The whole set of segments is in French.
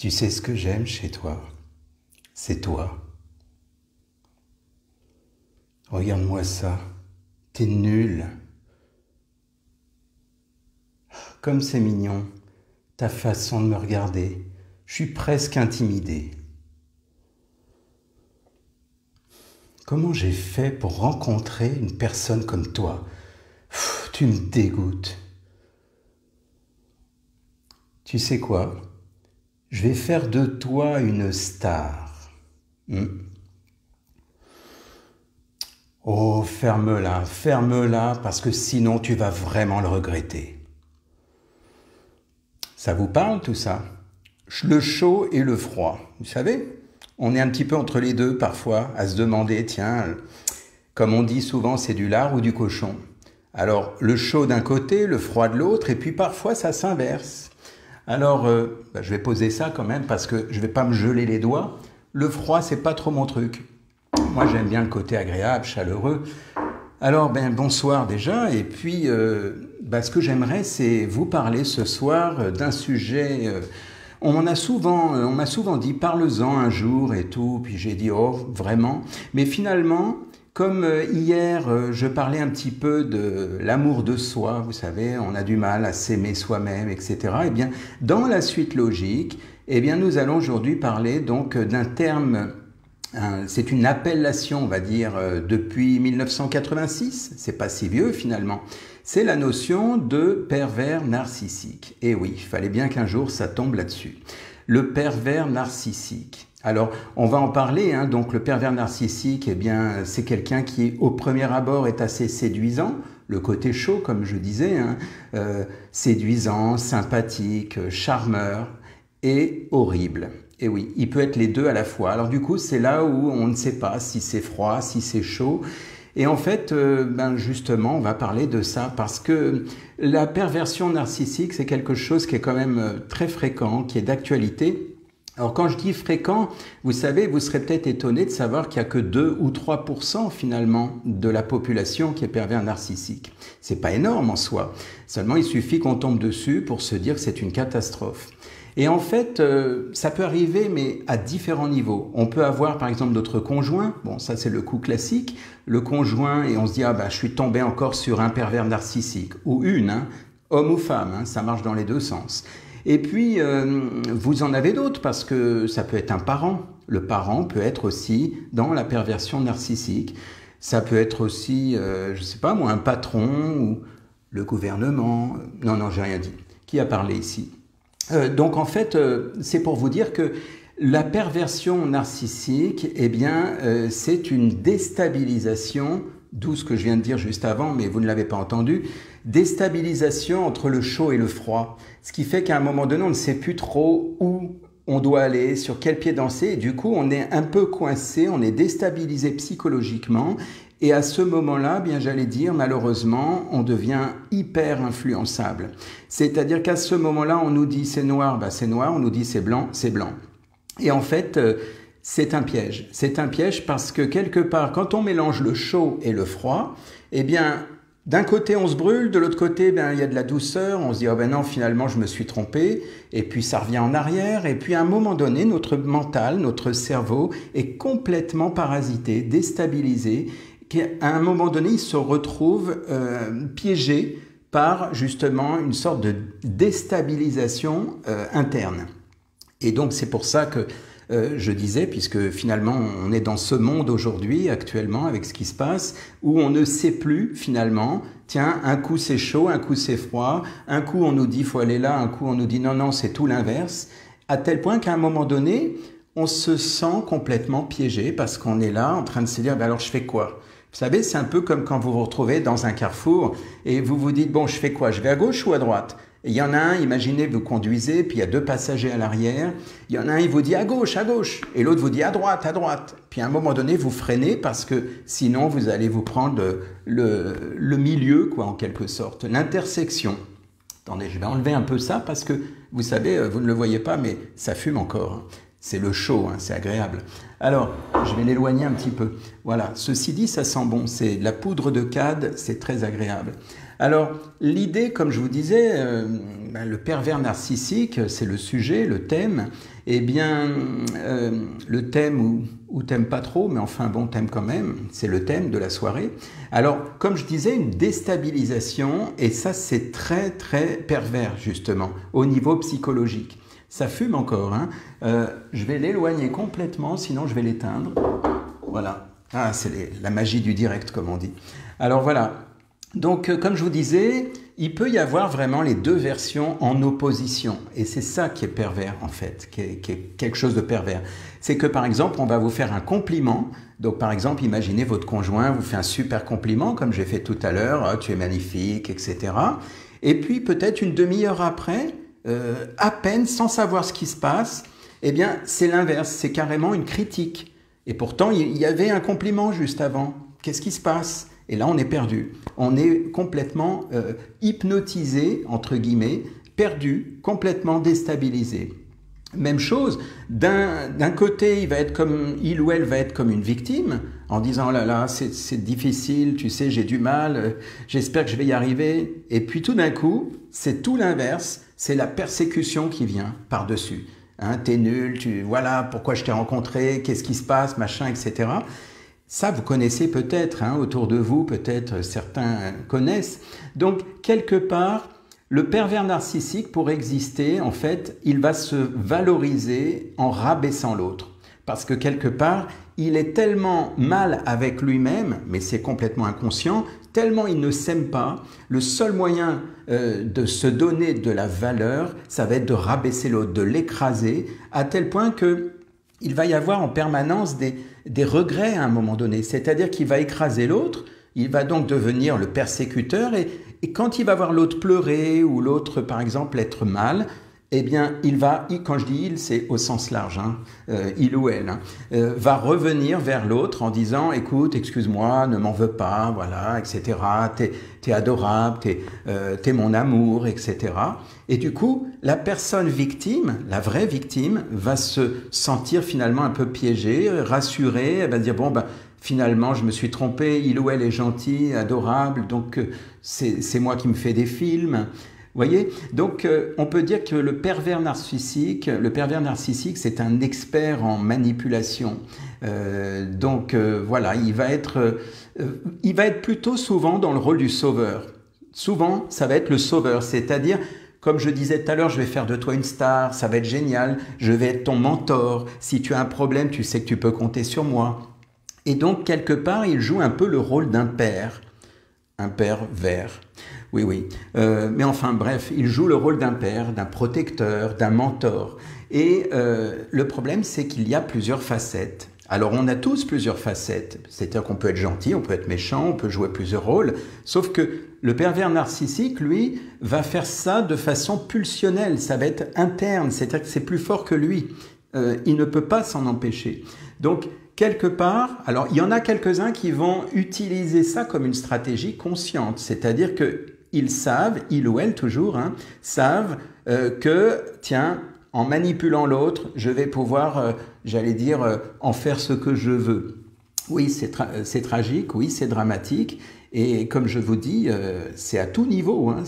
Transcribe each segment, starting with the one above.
Tu sais ce que j'aime chez toi? C'est toi. Regarde-moi ça. T'es nul. Comme c'est mignon, ta façon de me regarder. Je suis presque intimidé. Comment j'ai fait pour rencontrer une personne comme toi? Tu me dégoûtes. Tu sais quoi? Je vais faire de toi une star. Oh, ferme-la, parce que sinon tu vas vraiment le regretter. Ça vous parle tout ça? Le chaud et le froid, vous savez? On est un petit peu entre les deux parfois, à se demander, tiens, comme on dit souvent, c'est du lard ou du cochon. Alors, le chaud d'un côté, le froid de l'autre, et puis parfois ça s'inverse. Alors, je vais poser ça quand même parce que je ne vais pas me geler les doigts. Le froid, c'est pas trop mon truc. Moi, j'aime bien le côté agréable, chaleureux. Alors, bonsoir déjà. Et puis, ce que j'aimerais, c'est vous parler ce soir d'un sujet. On m'a souvent dit, parle-en un jour et tout. Puis j'ai dit, oh, vraiment. Mais finalement, comme hier, je parlais un petit peu de l'amour de soi, vous savez, on a du mal à s'aimer soi-même, etc. Eh bien, dans la suite logique, eh bien, nous allons aujourd'hui parler donc d'un terme, c'est une appellation, on va dire, depuis 1986, c'est pas si vieux finalement. C'est la notion de pervers narcissique. Et oui, il fallait bien qu'un jour ça tombe là-dessus. Le pervers narcissique. Alors, on va en parler, donc le pervers narcissique, eh bien, c'est quelqu'un qui, au premier abord, est assez séduisant, le côté chaud, comme je disais, séduisant, sympathique, charmeur et horrible. Et oui, il peut être les deux à la fois. Alors du coup, c'est là où on ne sait pas si c'est froid, si c'est chaud. Et en fait, justement, on va parler de ça parce que la perversion narcissique, c'est quelque chose qui est quand même très fréquent, qui est d'actualité. Alors quand je dis fréquent, vous savez, vous serez peut-être étonné de savoir qu'il n'y a que 2 ou 3% finalement de la population qui est pervers narcissique. C'est pas énorme en soi. Seulement, il suffit qu'on tombe dessus pour se dire que c'est une catastrophe. Et en fait, ça peut arriver, mais à différents niveaux. On peut avoir, par exemple, notre conjoint. Bon, ça, c'est le coup classique. Le conjoint, et on se dit, je suis tombé encore sur un pervers narcissique. Ou une, homme ou femme, ça marche dans les deux sens. Et puis, vous en avez d'autres, parce que ça peut être un parent. Le parent peut être aussi dans la perversion narcissique. Ça peut être aussi, je sais pas moi, un patron ou le gouvernement. Non, j'ai rien dit. Qui a parlé ici? Donc en fait, c'est pour vous dire que la perversion narcissique, eh bien, c'est une déstabilisation, d'où ce que je viens de dire juste avant, mais vous ne l'avez pas entendu, déstabilisation entre le chaud et le froid. Ce qui fait qu'à un moment donné, on ne sait plus trop où on doit aller, sur quel pied danser, et du coup, on est un peu coincé, on est déstabilisé psychologiquement, et à ce moment-là, j'allais dire, malheureusement, on devient hyper influençable. C'est-à-dire qu'à ce moment-là, on nous dit c'est noir, c'est noir, on nous dit c'est blanc, c'est blanc. Et en fait, c'est un piège. C'est un piège parce que quelque part, quand on mélange le chaud et le froid, eh bien, d'un côté, on se brûle, de l'autre côté, il y a de la douceur, on se dit, non, finalement, je me suis trompé, et puis ça revient en arrière, et puis à un moment donné, notre mental, notre cerveau est complètement parasité, déstabilisé, qu'à un moment donné, il se retrouve piégé par justement une sorte de déstabilisation interne. Et donc c'est pour ça que je disais, puisque finalement on est dans ce monde aujourd'hui, actuellement, avec ce qui se passe, où on ne sait plus finalement, tiens, un coup c'est chaud, un coup c'est froid, un coup on nous dit faut aller là, un coup on nous dit non, c'est tout l'inverse, à tel point qu'à un moment donné, on se sent complètement piégé parce qu'on est là en train de se dire, alors je fais quoi ? Vous savez, c'est un peu comme quand vous vous retrouvez dans un carrefour et vous vous dites, bon, je fais quoi? Je vais à gauche ou à droite? Et il y en a un, imaginez, vous conduisez, puis il y a 2 passagers à l'arrière. Il y en a un, il vous dit à gauche, et l'autre vous dit à droite, à droite. Puis à un moment donné, vous freinez parce que sinon, vous allez vous prendre le milieu, quoi, en quelque sorte, l'intersection. Attendez, je vais enlever un peu ça parce que, vous savez, vous ne le voyez pas, mais ça fume encore. C'est le chaud, c'est agréable. Alors, je vais l'éloigner un petit peu. Voilà, ceci dit, ça sent bon. C'est de la poudre de cad, c'est très agréable. Alors, l'idée, comme je vous disais, le pervers narcissique, c'est le sujet, le thème. Eh bien, le thème ou t'aimes pas trop, mais enfin bon, t'aimes quand même, c'est le thème de la soirée. Alors, comme je disais, une déstabilisation, et ça c'est très très pervers justement, au niveau psychologique. Ça fume encore, hein. Je vais l'éloigner complètement, sinon je vais l'éteindre. Voilà. Ah, c'est la magie du direct, comme on dit. Alors voilà. Donc, comme je vous disais, il peut y avoir vraiment les deux versions en opposition. Et c'est ça qui est pervers, en fait, qui est quelque chose de pervers. C'est que, par exemple, on va vous faire un compliment. Donc, par exemple, imaginez votre conjoint vous fait un super compliment, comme j'ai fait tout à l'heure, oh, tu es magnifique, etc. Et puis, peut-être une demi-heure après, à peine, sans savoir ce qui se passe, eh bien, c'est l'inverse, c'est carrément une critique. Et pourtant, il y avait un compliment juste avant. Qu'est-ce qui se passe ? Et là, on est perdu. On est complètement hypnotisé, entre guillemets, perdu, complètement déstabilisé. Même chose, d'un côté, il ou elle va être comme une victime, en disant « Oh là là, c'est difficile, tu sais, j'ai du mal, j'espère que je vais y arriver. » Et puis tout d'un coup, c'est tout l'inverse, c'est la persécution qui vient par-dessus. Hein, t'es nul, voilà pourquoi je t'ai rencontré, qu'est-ce qui se passe, machin, etc. Ça, vous connaissez peut-être, hein, autour de vous, peut-être certains connaissent. Donc, quelque part, le pervers narcissique, pour exister, en fait, il va se valoriser en rabaissant l'autre. Parce que quelque part, il est tellement mal avec lui-même, mais c'est complètement inconscient, tellement il ne s'aime pas, le seul moyen de se donner de la valeur, ça va être de rabaisser l'autre, de l'écraser, à tel point que il va y avoir en permanence des regrets à un moment donné. C'est-à-dire qu'il va écraser l'autre, il va donc devenir le persécuteur, et quand il va voir l'autre pleurer ou l'autre, par exemple, être mal, eh bien, quand je dis il, c'est au sens large, hein, il ou elle, hein, va revenir vers l'autre en disant « Écoute, excuse-moi, ne m'en veux pas, voilà, etc. T'es adorable, t'es mon amour, etc. » Et du coup, la personne victime, la vraie victime, va se sentir finalement un peu piégée, rassurée, elle va dire « Bon, ben, finalement, je me suis trompé, il ou elle est gentil, adorable, donc c'est moi qui me fais des films. » Vous voyez, donc on peut dire que le pervers narcissique, c'est un expert en manipulation. Voilà, il va être plutôt souvent dans le rôle du sauveur. Souvent, ça va être le sauveur, c'est-à-dire, comme je disais tout à l'heure, je vais faire de toi une star, ça va être génial, je vais être ton mentor. Si tu as un problème, tu sais que tu peux compter sur moi. Et donc, quelque part, il joue un peu le rôle d'un père vert. Oui. Mais enfin, bref, il joue le rôle d'un père, d'un protecteur, d'un mentor. Et le problème, c'est qu'il y a plusieurs facettes. Alors, on a tous plusieurs facettes. C'est-à-dire qu'on peut être gentil, on peut être méchant, on peut jouer plusieurs rôles. Sauf que le pervers narcissique, lui, va faire ça de façon pulsionnelle. Ça va être interne, c'est-à-dire que c'est plus fort que lui. Il ne peut pas s'en empêcher. Donc, quelque part, alors il y en a quelques-uns qui vont utiliser ça comme une stratégie consciente, c'est-à-dire qu'ils savent, ils ou elles toujours, hein, savent que, tiens, en manipulant l'autre, je vais pouvoir, en faire ce que je veux. Oui, c'est tragique, oui, c'est dramatique, et comme je vous dis, c'est à tout niveau, hein,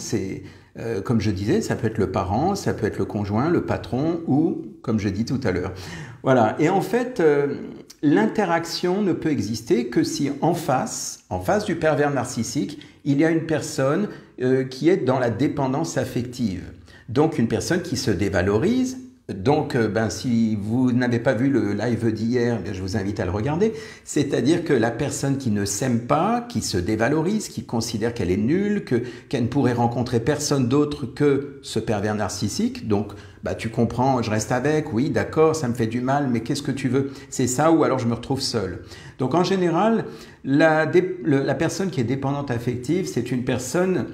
comme je disais, ça peut être le parent, ça peut être le conjoint, le patron, ou, comme je dis tout à l'heure. Voilà, et en fait, l'interaction ne peut exister que si en face du pervers narcissique, il y a une personne qui est dans la dépendance affective. Donc une personne qui se dévalorise. Donc, si vous n'avez pas vu le live d'hier, je vous invite à le regarder. C'est-à-dire que la personne qui ne s'aime pas, qui se dévalorise, qui considère qu'elle est nulle, qu'elle ne pourrait rencontrer personne d'autre que ce pervers narcissique. Donc, tu comprends, je reste avec, oui, d'accord, ça me fait du mal, mais qu'est-ce que tu veux? C'est ça ou alors je me retrouve seul. Donc, en général, la personne qui est dépendante affective, c'est une personne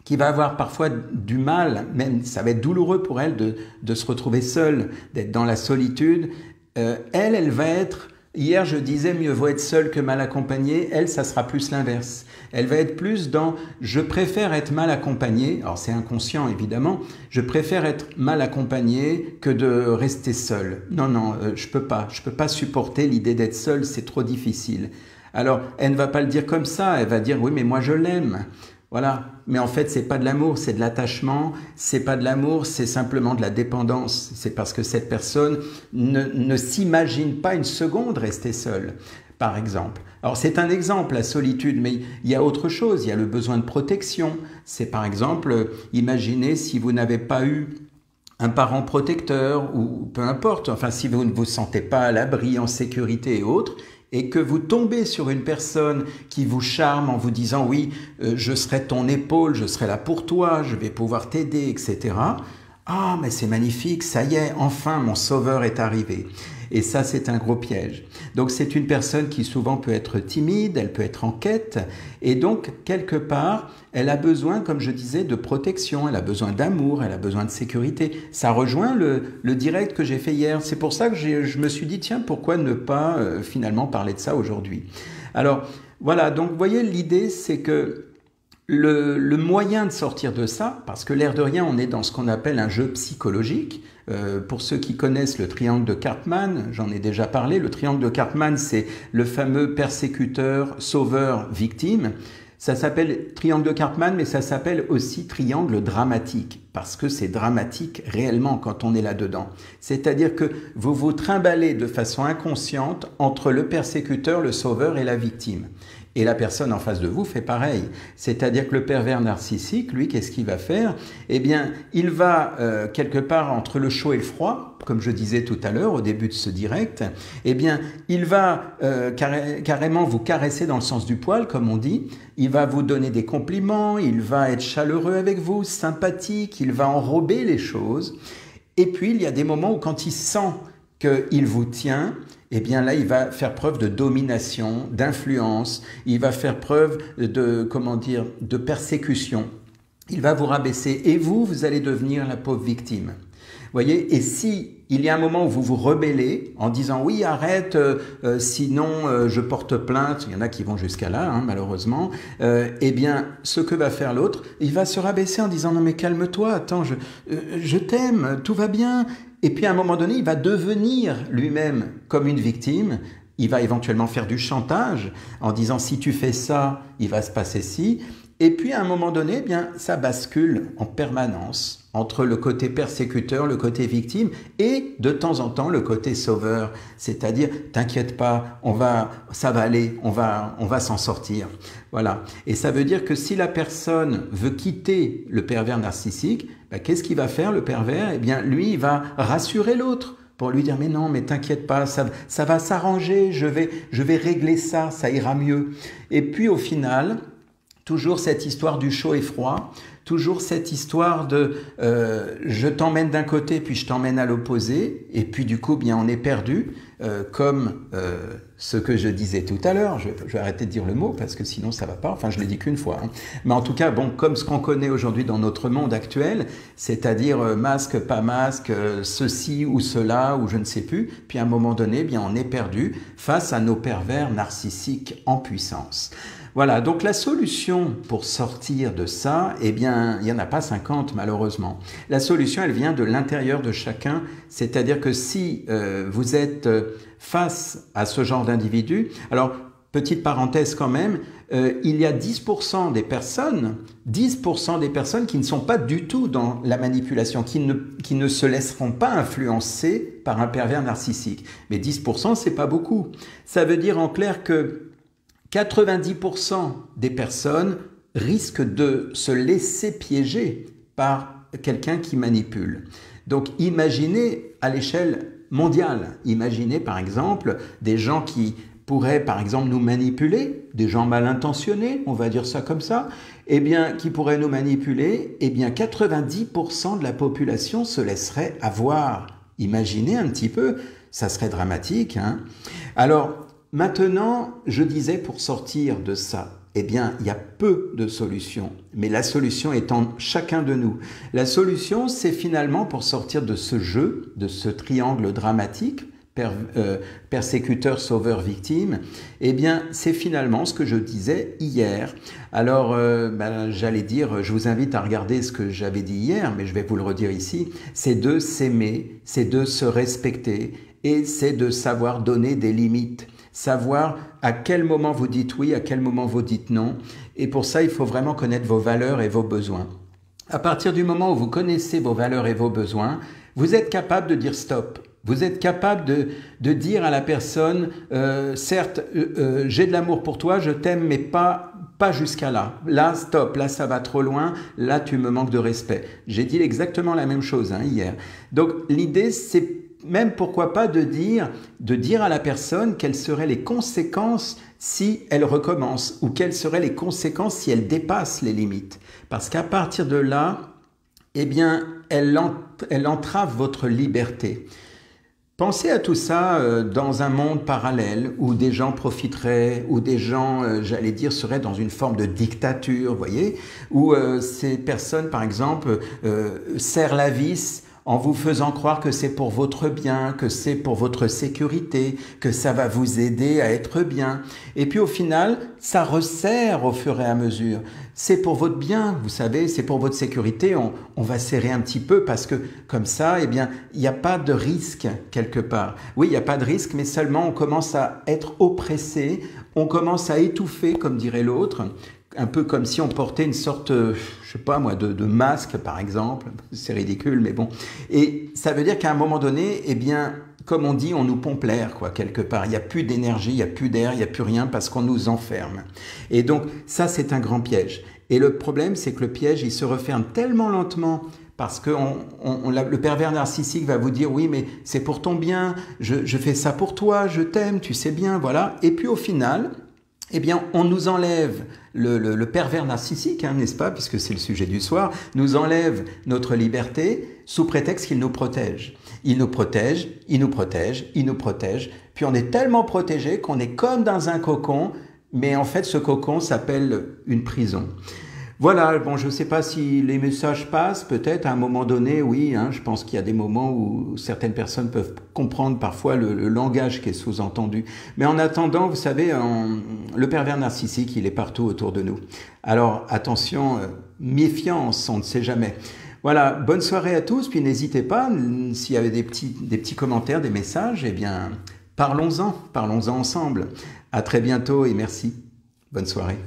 qui va avoir parfois du mal, même ça va être douloureux pour elle de se retrouver seule, d'être dans la solitude. Elle va être, hier je disais mieux vaut être seule que mal accompagnée, elle ça sera plus l'inverse. Elle va être plus dans je préfère être mal accompagnée, alors c'est inconscient évidemment, je préfère être mal accompagnée que de rester seule. Non, je peux pas supporter l'idée d'être seule, c'est trop difficile. Alors elle ne va pas le dire comme ça, elle va dire oui mais moi je l'aime. Voilà. Mais en fait, c'est pas de l'amour, c'est de l'attachement. C'est pas de l'amour, c'est simplement de la dépendance. C'est parce que cette personne ne s'imagine pas une seconde rester seule, par exemple. Alors c'est un exemple, la solitude, mais il y a autre chose. Il y a le besoin de protection. C'est par exemple, imaginez si vous n'avez pas eu un parent protecteur ou peu importe, enfin si vous ne vous sentez pas à l'abri, en sécurité et autres, et que vous tombez sur une personne qui vous charme en vous disant oui, je serai ton épaule, je serai là pour toi, je vais pouvoir t'aider, etc. Ah, mais c'est magnifique, ça y est, enfin mon sauveur est arrivé. Et ça, c'est un gros piège. Donc c'est une personne qui souvent peut être timide, elle peut être en quête, et donc quelque part, elle a besoin, comme je disais, de protection, elle a besoin d'amour, elle a besoin de sécurité. Ça rejoint le direct que j'ai fait hier. C'est pour ça que je me suis dit, tiens, pourquoi ne pas finalement parler de ça aujourd'hui? Alors voilà, donc vous voyez, l'idée c'est que le moyen de sortir de ça, parce que l'air de rien, on est dans ce qu'on appelle un jeu psychologique. Pour ceux qui connaissent le triangle de Karpman, j'en ai déjà parlé, le triangle de Karpman, c'est le fameux persécuteur, sauveur, victime. Ça s'appelle triangle de Karpman, mais ça s'appelle aussi triangle dramatique, parce que c'est dramatique réellement quand on est là-dedans. C'est-à-dire que vous vous trimballez de façon inconsciente entre le persécuteur, le sauveur et la victime. Et la personne en face de vous fait pareil. C'est-à-dire que le pervers narcissique, lui, qu'est-ce qu'il va faire? Eh bien, il va quelque part entre le chaud et le froid, comme je disais tout à l'heure au début de ce direct, eh bien, il va carrément vous caresser dans le sens du poil, comme on dit. Il va vous donner des compliments, il va être chaleureux avec vous, sympathique, il va enrober les choses. Et puis, il y a des moments où quand il sent qu'il vous tient, eh bien là, il va faire preuve de domination, d'influence, il va faire preuve de, comment dire, de persécution. Il va vous rabaisser et vous allez devenir la pauvre victime. Vous voyez, et si il y a un moment où vous vous rebellez en disant oui, arrête, sinon je porte plainte, il y en a qui vont jusqu'à là, hein, malheureusement, eh bien, ce que va faire l'autre, il va se rabaisser en disant non mais calme-toi, attends, je t'aime, tout va bien. Et puis à un moment donné, il va devenir lui-même comme une victime. Il va éventuellement faire du chantage en disant si tu fais ça, il va se passer ci. Et puis à un moment donné, eh bien, ça bascule en permanence entre le côté persécuteur, le côté victime et de temps en temps le côté sauveur. C'est-à-dire, t'inquiète pas, ça va aller, on va s'en sortir. Voilà. Et ça veut dire que si la personne veut quitter le pervers narcissique, ben, qu'est-ce qu'il va faire le pervers? Eh bien, lui, il va rassurer l'autre pour lui dire mais non, mais t'inquiète pas, ça va s'arranger, je vais régler ça, ça ira mieux. Et puis au final, toujours cette histoire du chaud et froid, toujours cette histoire de je t'emmène d'un côté puis je t'emmène à l'opposé et puis du coup bien on est perdu comme ce que je disais tout à l'heure, je vais arrêter de dire le mot parce que sinon ça va pas, enfin je l'ai dit qu'une fois, hein. Mais en tout cas bon comme ce qu'on connaît aujourd'hui dans notre monde actuel, c'est-à-dire masque, pas masque, ceci ou cela ou je ne sais plus, puis à un moment donné bien on est perdu face à nos pervers narcissiques en puissance. Voilà, donc la solution pour sortir de ça, eh bien, il n'y en a pas 50 malheureusement. La solution, elle vient de l'intérieur de chacun, c'est-à-dire que si vous êtes face à ce genre d'individu, alors, petite parenthèse quand même, il y a 10% des personnes qui ne sont pas du tout dans la manipulation, qui ne se laisseront pas influencer par un pervers narcissique. Mais 10%, c'est pas beaucoup. Ça veut dire en clair que 90% des personnes risquent de se laisser piéger par quelqu'un qui manipule. Donc imaginez à l'échelle mondiale, imaginez par exemple des gens qui pourraient par exemple nous manipuler, des gens mal intentionnés, on va dire ça comme ça, eh bien qui pourraient nous manipuler, eh bien 90% de la population se laisserait avoir. Imaginez un petit peu, ça serait dramatique, hein. Alors, maintenant, je disais pour sortir de ça, eh bien, il y a peu de solutions, mais la solution est en chacun de nous. La solution, c'est finalement pour sortir de ce jeu, de ce triangle dramatique, persécuteur, sauveur, victime, eh bien, c'est finalement ce que je disais hier. Alors, j'allais dire, je vous invite à regarder ce que j'avais dit hier, mais je vais vous le redire ici, c'est de s'aimer, c'est de se respecter, et c'est de savoir donner des limites. Savoir à quel moment vous dites oui, à quel moment vous dites non. Et pour ça, il faut vraiment connaître vos valeurs et vos besoins. À partir du moment où vous connaissez vos valeurs et vos besoins, vous êtes capable de dire stop. Vous êtes capable de dire à la personne, certes, j'ai de l'amour pour toi, je t'aime, mais pas jusqu'à là. Là, stop, là, ça va trop loin, là, tu me manques de respect. J'ai dit exactement la même chose hier. Donc, l'idée, c'est même pourquoi pas de dire à la personne quelles seraient les conséquences si elle recommence ou quelles seraient les conséquences si elle dépasse les limites. Parce qu'à partir de là, eh bien, elle entrave votre liberté. Pensez à tout ça dans un monde parallèle où des gens profiteraient, où des gens, j'allais dire, seraient dans une forme de dictature, vous voyez, où ces personnes, par exemple, serrent la vis en vous faisant croire que c'est pour votre bien, que c'est pour votre sécurité, que ça va vous aider à être bien. Et puis au final, ça resserre au fur et à mesure. C'est pour votre bien, vous savez, c'est pour votre sécurité. On va serrer un petit peu parce que comme ça, eh bien, il n'y a pas de risque quelque part. Oui, il n'y a pas de risque, mais seulement on commence à être oppressé, on commence à étouffer, comme dirait l'autre. Un peu comme si on portait une sorte, je sais pas moi, de masque par exemple. C'est ridicule, mais bon. Et ça veut dire qu'à un moment donné, eh bien, comme on dit, on nous pompe l'air, quoi, quelque part. Il n'y a plus d'énergie, il n'y a plus d'air, il n'y a plus rien parce qu'on nous enferme. Et donc, ça, c'est un grand piège. Et le problème, c'est que le piège, il se referme tellement lentement parce que le pervers narcissique va vous dire « Oui, mais c'est pour ton bien, je fais ça pour toi, je t'aime, tu sais bien, voilà. » Et puis au final, eh bien, on nous enlève, le pervers narcissique, hein, n'est-ce pas, puisque c'est le sujet du soir, nous enlève notre liberté sous prétexte qu'il nous protège. Il nous protège, il nous protège, il nous protège, puis on est tellement protégé qu'on est comme dans un cocon, mais en fait, ce cocon s'appelle une prison. Voilà, bon, je ne sais pas si les messages passent, peut-être à un moment donné, oui, hein, je pense qu'il y a des moments où certaines personnes peuvent comprendre parfois le langage qui est sous-entendu. Mais en attendant, vous savez, le pervers narcissique, il est partout autour de nous. Alors attention, méfiance, on ne sait jamais. Voilà, bonne soirée à tous, puis n'hésitez pas, s'il y avait des petits commentaires, des messages, eh bien, parlons-en ensemble. À très bientôt et merci. Bonne soirée.